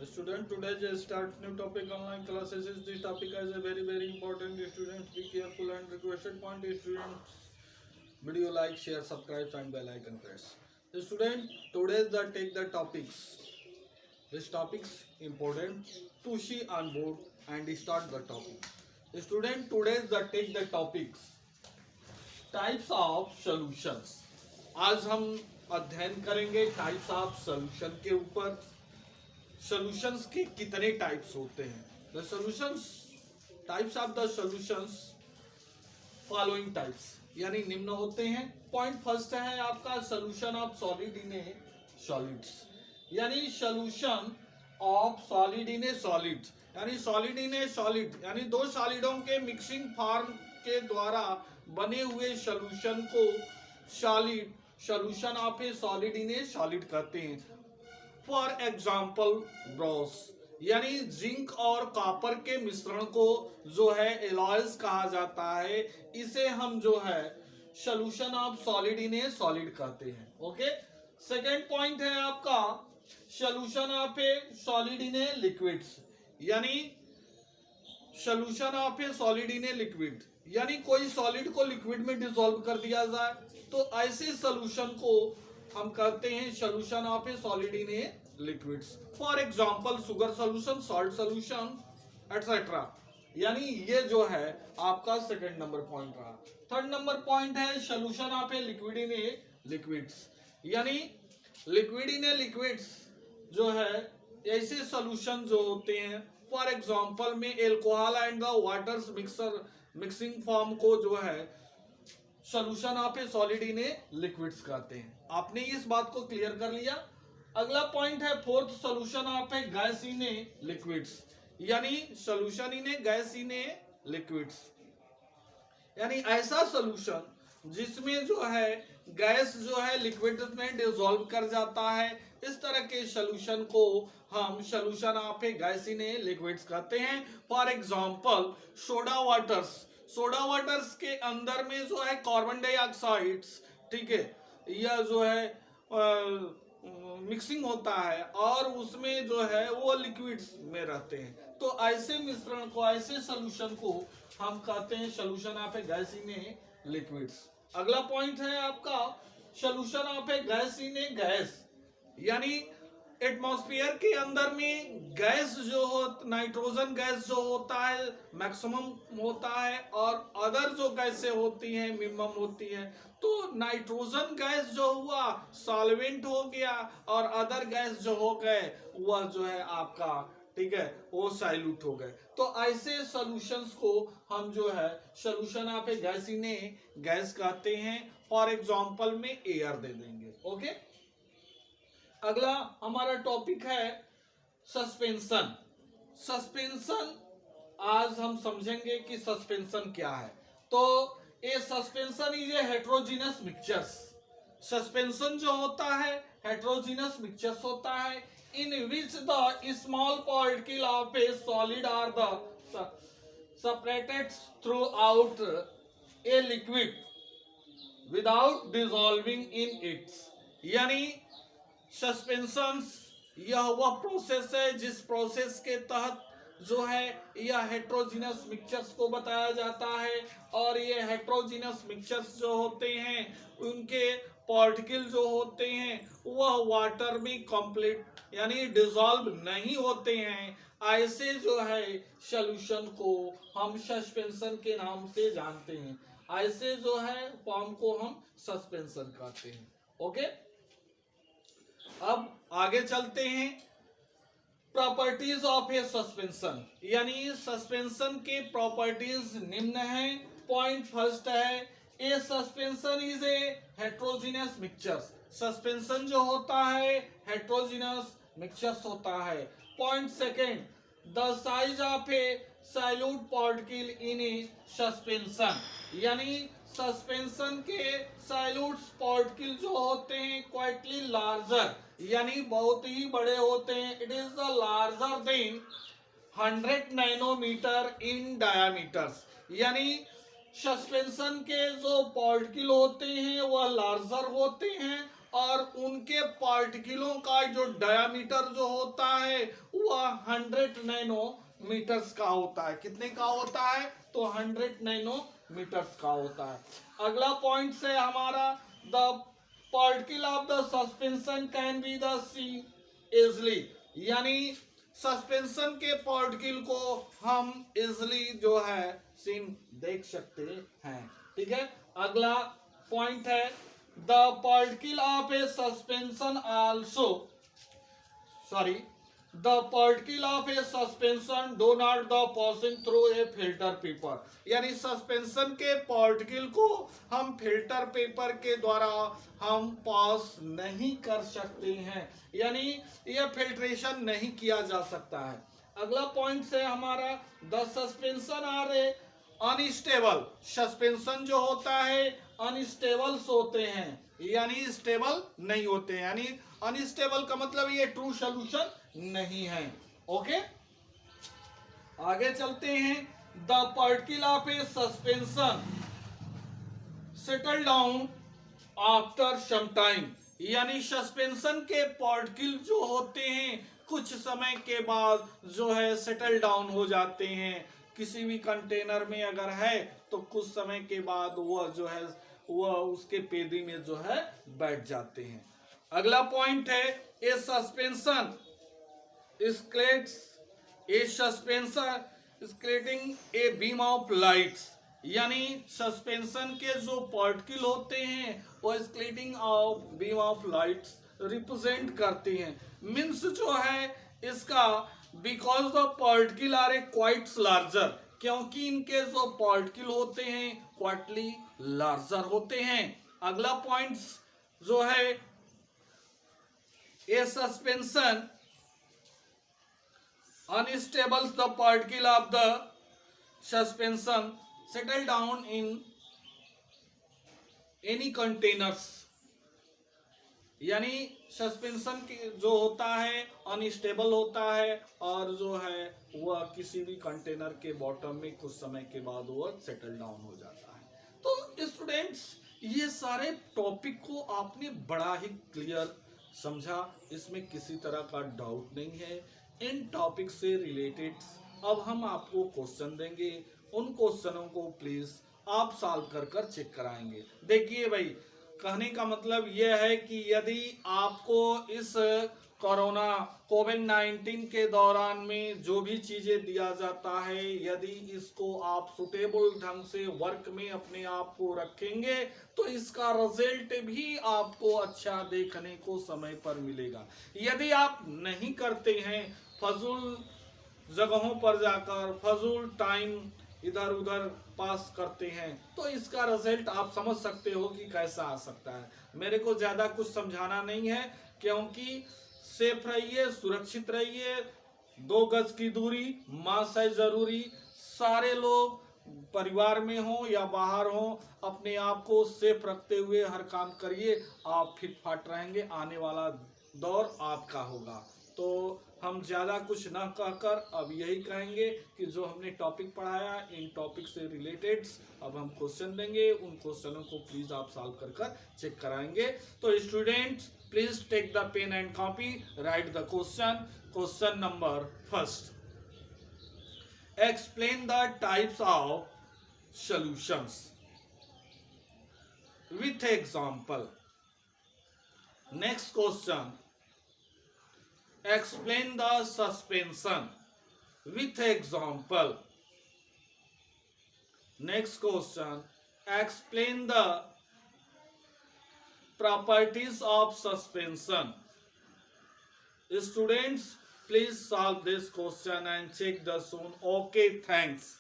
Student, today just start new topic online classes. Is this topic is a very important. Students, be careful and requested point. Students, video like, share, subscribe, and bell icon press. Student, today the take the topics. This topics important to see on board and start the topic. Student, today the take the topics. Types of solutions. आज हम अध्ययन करेंगे types of solution के ऊपर। Solutions के कितने types होते हैं। The solutions types of the solutions following types यानी निम्न होते हैं। पॉइंट फर्स्ट है आपका solution of solid in a solids, यानी solution of solid in a solid, यानी सॉलिड इन ए सॉलिड यानी दो सॉलिडों के मिक्सिंग फॉर्म के द्वारा बने हुए सॉल्यूशन को solid solution of a solid in a solid कहते हैं। फॉर एग्जाम्पल ब्रोस, यानी जिंक और कॉपर के मिश्रण को जो है एलॉयज कहा जाता है। इसे हम जो है solution of solid in a solid कहते हैं। ओके, सेकेंड पॉइंट है आपका solution of a solid in a liquids, यानी solution of a solid in a liquid, यानी कोई सॉलिड को लिक्विड में डिसॉल्व कर दिया जाए तो ऐसे सॉल्यूशन को हम कहते हैं solution of a solid in a liquids. For example sugar solution, salt solution etcetera, यानी ये जो है आपका सेकंड नंबर पॉइंट रहा। थर्ड नंबर पॉइंट है solution of a liquid in a liquids, यानी लिक्विड इन ए लिक्विड्स जो है ऐसे सॉल्यूशन जो होते हैं। फॉर एग्जांपल में alcohol and the waters mixer mixing form को जो है solution of a solid in a liquids कहते हैं। आपने इस बात को क्लियर कर लिया। अगला पॉइंट है fourth solution of a gas in a liquids, यानी solution in a gas in a liquids, यानी ऐसा सॉल्यूशन जिसमें जो है गैस जो है लिक्विड में डिसॉल्व कर जाता है। इस तरह के सॉल्यूशन को हम solution of a gas in a liquids कहते हैं। For example soda waters, soda waters के अंदर में जो है कार्बन डाइऑक्साइड्स, ठीक है, यह जो है मिक्सिंग होता है और उसमें जो है वो लिक्विड्स में रहते हैं। तो ऐसे मिश्रण को, ऐसे सॉल्यूशन को हम कहते हैं solution of a gas in a liquids. अगला पॉइंट है आपका solution of a gas in a gas, यानी एटमॉस्फेयर के अंदर में गैस जो हो, नाइट्रोजन गैस जो होता है मैक्सिमम होता है और अदर जो गैसें होती हैं मिनिमम होती हैं। तो नाइट्रोजन गैस जो हुआ सॉल्वेंट हो गया और अदर गैस जो हो गए वह जो है आपका, ठीक है, वो साइल्यूट हो गए। तो ऐसे सॉल्यूशंस को हम जो है solution of a gas in a gas कहते हैं। फॉर एग्जांपल में एयर दे देंगे। ओके, अगला हमारा टॉपिक है सस्पेंशन। सस्पेंशन आज हम समझेंगे कि सस्पेंशन क्या है। तो a suspension is a heterogeneous mixtures. Suspension जो होता है हेट्रोजीनस मिक्सचर्स होता है in which the small particle of a solid are the separated throughout a liquid without dissolving in it, यानी सस्पेंशंस यह वह प्रोसेस है जिस प्रोसेस के तहत जो है यह हेट्रोजीनस मिक्सचर्स को बताया जाता है और ये हेट्रोजीनस मिक्सचर्स जो होते हैं उनके पार्टिकल जो होते हैं वह वाटर में कंप्लीट यानी डिसॉल्व नहीं होते हैं। ऐसे जो है सॉल्यूशन को हम सस्पेंशन के नाम से जानते हैं। ऐसे जो है फॉर्म को हम सस्पेंशन कहते हैं। ओके, अब आगे चलते हैं। प्रॉपर्टीज ऑफ ए सस्पेंशन, यानी सस्पेंशन के प्रॉपर्टीज निम्न है। पॉइंट फर्स्ट है a suspension is a heterogeneous mixtures. Suspension जो होता है हेट्रोजीनस मिक्सचर्स होता है। Point second, the size of a solute particle in a suspension, यानी सस्पेंशन के साइल्यूट पार्टिकल जो होते हैं क्वाइटली लार्जर, यानी बहुत ही बड़े होते हैं। It is the larger than 100 nanometre in diameters, यानी सस्पेंशन के जो पार्टिकल होते हैं वह लार्जर होते हैं और उनके पार्टिकलों का जो डायामीटर जो होता है वह 100 नैनोमीटर्स का होता है। कितने का होता है? तो 100 नैनोमीटर्स का होता है। अगला पॉइंट से हमारा the particle of the suspension can be the seen easily, यानी सस्पेंशन के पार्टिकल को हम इजली जो है सीन देख सकते हैं। ठीक है, अगला पॉइंट है the particle of a suspension also the particle of a suspension do not the passing through a filter paper, यानी सस्पेंशन के पार्टिकल को हम फिल्टर पेपर के द्वारा हम पास नहीं कर सकते हैं, यानी यह फिल्ट्रेशन नहीं किया जा सकता है। अगला पॉइंट से हमारा the suspension are a unstable, suspension जो होता है अनस्टेबल्स होते हैं, यानी स्टेबल नहीं होते हैं, यानी अनस्टेबल का मतलब ये ट्रू सॉल्यूशन नहीं है। ओके, आगे चलते हैं। The particle of a suspension settle down after some time, यानी सस्पेंशन के पार्टिकल जो होते हैं कुछ समय के बाद जो है सेटल डाउन हो जाते हैं। किसी भी कंटेनर में अगर है तो कुछ समय के बाद वह जो है वह उसके पेदी में जो है बैठ जाते हैं। अगला पॉइंट है a suspension scattering a beam of lights, यानी सस्पेंशन के जो पार्टिकल होते हैं वो scattering of beam of lights represent करते हैं। मीन्स जो है इसका because the particle are a quite larger, क्योंकि इनके जो पार्टिकल होते हैं क्वाइटली लार्जर होते हैं। अगला पॉइंट जो है a suspension unstable the particle of the suspension settle down in any containers, यानी सस्पेंशन जो होता है अनस्टेबल होता है और जो है वह किसी भी कंटेनर के बॉटम में कुछ समय के बाद वह सेटल डाउन हो जाता है। तो स्टूडेंट्स ये सारे टॉपिक को आपने बड़ा ही क्लियर समझा, इसमें किसी तरह का डाउट नहीं है। इन टॉपिक से रिलेटेड अब हम आपको क्वेश्चन देंगे, उन क्वेश्चनों को प्लीज आप सॉल्व कर कर चेक कराएंगे। देखिए भाई, कहने का मतलब यह है कि यदि आपको इस कोरोना कोविड-19 के दौरान में जो भी चीजें दिया जाता है, यदि इसको आप सुटेबल ढंग से वर्क में अपने आप को रखेंगे तो इसका रिजल्ट भी आपको अच्छा देखने को समय पर मिलेगा। यदि आप नहीं करते हैं, फजूल जगहों पर जाकर फजूल टाइम इधर उधर पास करते हैं, तो इसका रिजल्ट आप समझ सकते हो कि कैसा आ सकता है। मेरे को ज्यादा कुछ समझाना नहीं है, क्योंकि सेफ रहिए, सुरक्षित रहिए, 2 गज की दूरी, मास्क है जरूरी। सारे लोग परिवार में हो या बाहर हो, अपने आप को सेफ रखते हुए हर काम करिए, आप फिट फाट रहेंगे, आने वाला दौर आपका होगा। तो हम ज़्यादा कुछ ना कहकर अब यही कहेंगे कि जो हमने टॉपिक पढ़ाया, इन टॉपिक से रिलेटेड अब हम क्वेश्चन देंगे, उन क्वेश्चनों को प्लीज आप सॉल्व कर कर चेक कराएंगे। तो students please take the pen and copy, write the question. Question number first, explain the types of solutions with example. Next question, explain the suspension with example. Next question, explain the properties of suspension. Students, please solve this question and check the soon. Okay, thanks.